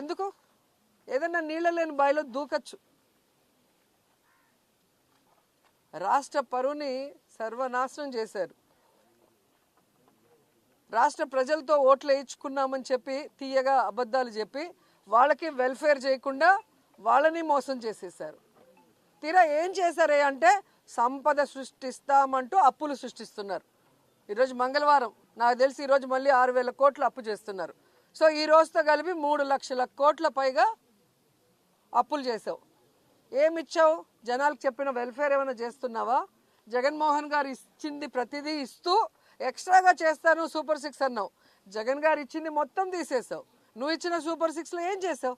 ఎందుకు? ఏదన్నా నీళ్ళ లేని బావిలో దూకచ్చు. రాష్ట్ర పరువుని సర్వనాశనం చేశారు. రాష్ట్ర ప్రజలతో ఓట్లు వేయించుకున్నామని చెప్పి తీయగా అబద్ధాలు చెప్పి వాళ్ళకి వెల్ఫేర్ చేయకుండా వాళ్ళని మోసం చేసేసారు. తీరా ఏం చేశారే అంటే సంపద సృష్టిస్తామంటూ అప్పులు సృష్టిస్తున్నారు. ఈరోజు మంగళవారం, నాకు తెలిసి ఈరోజు మళ్ళీ 6,000 కోట్లు అప్పు చేస్తున్నారు. సో ఈ రోజుతో కలిపి 3 లక్షల కోట్ల పైగా అప్పులు చేసావు. ఏమిచ్చావు? జనాలకు చెప్పిన వెల్ఫేర్ ఏమైనా చేస్తున్నావా? జగన్మోహన్ గారు ఇచ్చింది ప్రతిదీ ఇస్తూ ఎక్స్ట్రాగా చేస్తాను సూపర్ 6 అన్నావు. జగన్ గారు ఇచ్చింది మొత్తం తీసేసావు. నువ్వు ఇచ్చిన సూపర్ 6లో ఏం చేసావు?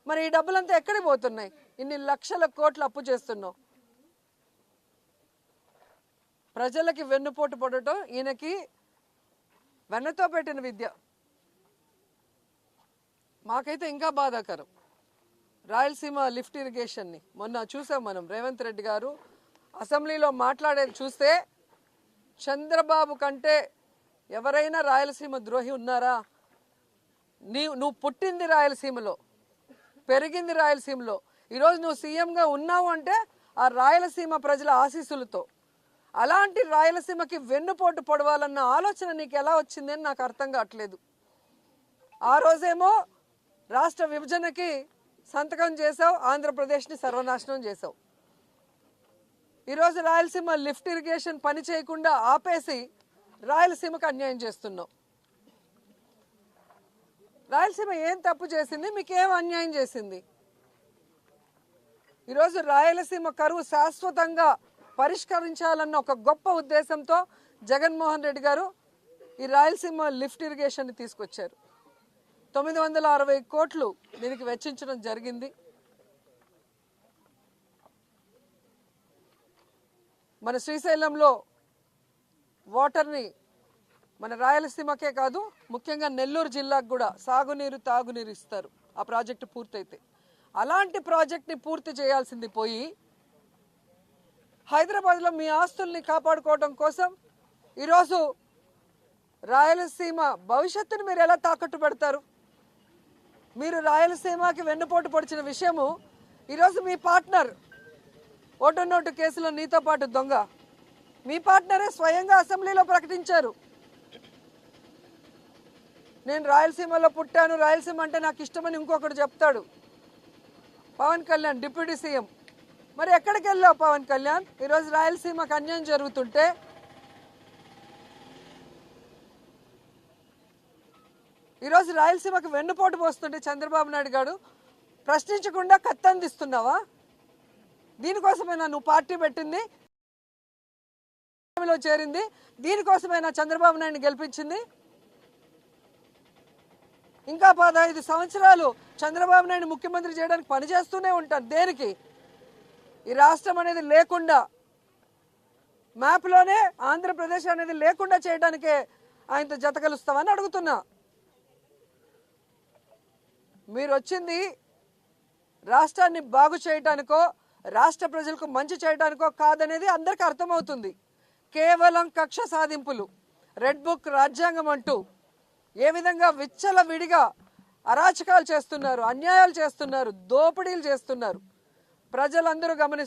మరి ఈ డబ్బులంతా ఎక్కడికి పోతున్నాయి? ఇన్ని లక్షల కోట్లు అప్పు చేస్తున్నావు. ప్రజలకి వెన్నుపోటు పడటం ఈయనకి వెన్నతో పెట్టిన విద్య. మాకైతే ఇంకా బాధాకరం. రాయలసీమ లిఫ్ట్ ఇరిగేషన్ని మొన్న చూసాం మనం. రేవంత్ రెడ్డి గారు అసెంబ్లీలో మాట్లాడేది చూస్తే చంద్రబాబు కంటే ఎవరైనా రాయలసీమ ద్రోహి ఉన్నారా? నువ్వు పుట్టింది రాయలసీమలో, పెరిగింది రాయలసీమలో. ఈరోజు నువ్వు సీఎంగా ఉన్నావు అంటే ఆ రాయలసీమ ప్రజల ఆశీస్సులతో. అలాంటి రాయలసీమకి వెన్నుపోటు పొడవాలన్న ఆలోచన నీకు ఎలా వచ్చిందని నాకు అర్థం కావట్లేదు. ఆ రోజేమో రాష్ట్ర విభజనకి సంతకం చేసావు, ఆంధ్రప్రదేశ్ని సర్వనాశనం చేసావు. ఈరోజు రాయలసీమ లిఫ్ట్ ఇరిగేషన్ పని చేయకుండా ఆపేసి రాయలసీమకు అన్యాయం చేస్తున్నావు. రాయలసీమ ఏం తప్పు చేసింది? మీకేం అన్యాయం చేసింది? ఈరోజు రాయలసీమ కరువు శాశ్వతంగా పరిష్కరించాలన్న ఒక గొప్ప ఉద్దేశంతో జగన్మోహన్ రెడ్డి గారు ఈ రాయలసీమ లిఫ్ట్ ఇరిగేషన్ని తీసుకొచ్చారు. 960 కోట్లు దీనికి వెచ్చించడం జరిగింది. మన శ్రీశైలంలో వాటర్ని మన రాయలసీమకే కాదు, ముఖ్యంగా నెల్లూరు జిల్లాకు కూడా సాగునీరు, తాగునీరు ఇస్తారు ఆ ప్రాజెక్టు పూర్తయితే. అలాంటి ప్రాజెక్ట్ని పూర్తి చేయాల్సింది పోయి హైదరాబాద్లో మీ ఆస్తుల్ని కాపాడుకోవడం కోసం ఈరోజు రాయలసీమ భవిష్యత్తును మీరు ఎలా తాకట్టు పెడతారు? మీరు రాయలసీమకి వెన్నుపోటు పొడిచిన విషయము ఈరోజు మీ పార్ట్నర్ ఓటు నోటు కేసులో నీతో పాటు దొంగ మీ పార్ట్నరే స్వయంగా అసెంబ్లీలో ప్రకటించారు. నేను రాయలసీమలో పుట్టాను, రాయలసీమ అంటే నాకు ఇష్టమని ఇంకొకటి చెప్తాడు. Pawan Kalyan deputy CM. మరి ఎక్కడికి వెళ్ళావు పవన్ కళ్యాణ్? ఈరోజు రాయలసీమకు అన్యాయం జరుగుతుంటే ఈరోజు రాయలసీమకు వెన్నుపోటు పోస్తుంటే చంద్రబాబు నాయుడు గారు ప్రశ్నించకుండా కత్తందిస్తున్నావా? దీనికోసమైనా నువ్వు పార్టీ పెట్టింది, చేరింది? దీనికోసమైనా చంద్రబాబు నాయుడిని గెలిపించింది? ఇంకా 15 సంవత్సరాలు చంద్రబాబు నాయుడు ముఖ్యమంత్రి చేయడానికి పనిచేస్తూనే ఉంటారు. దేనికి? ఈ రాష్ట్రం అనేది లేకుండా, మ్యాప్లోనే ఆంధ్రప్రదేశ్ అనేది లేకుండా చేయడానికే ఆయనతో జత కలుస్తామని అడుగుతున్నా. మీరు వచ్చింది రాష్ట్రాన్ని బాగు చేయడానికో, రాష్ట్ర ప్రజలకు మంచి చేయడానికో కాదనేది అందరికీ అర్థమవుతుంది. కేవలం కక్ష సాధింపులు, రెడ్ బుక్ రాజ్యాంగం అంటూ ఏ విధంగా విచ్చలవిడిగా అరాచకాలు చేస్తున్నారు, అన్యాయాలు చేస్తున్నారు, దోపిడీలు చేస్తున్నారు ప్రజలందరూ గమనిస్తున్నారు.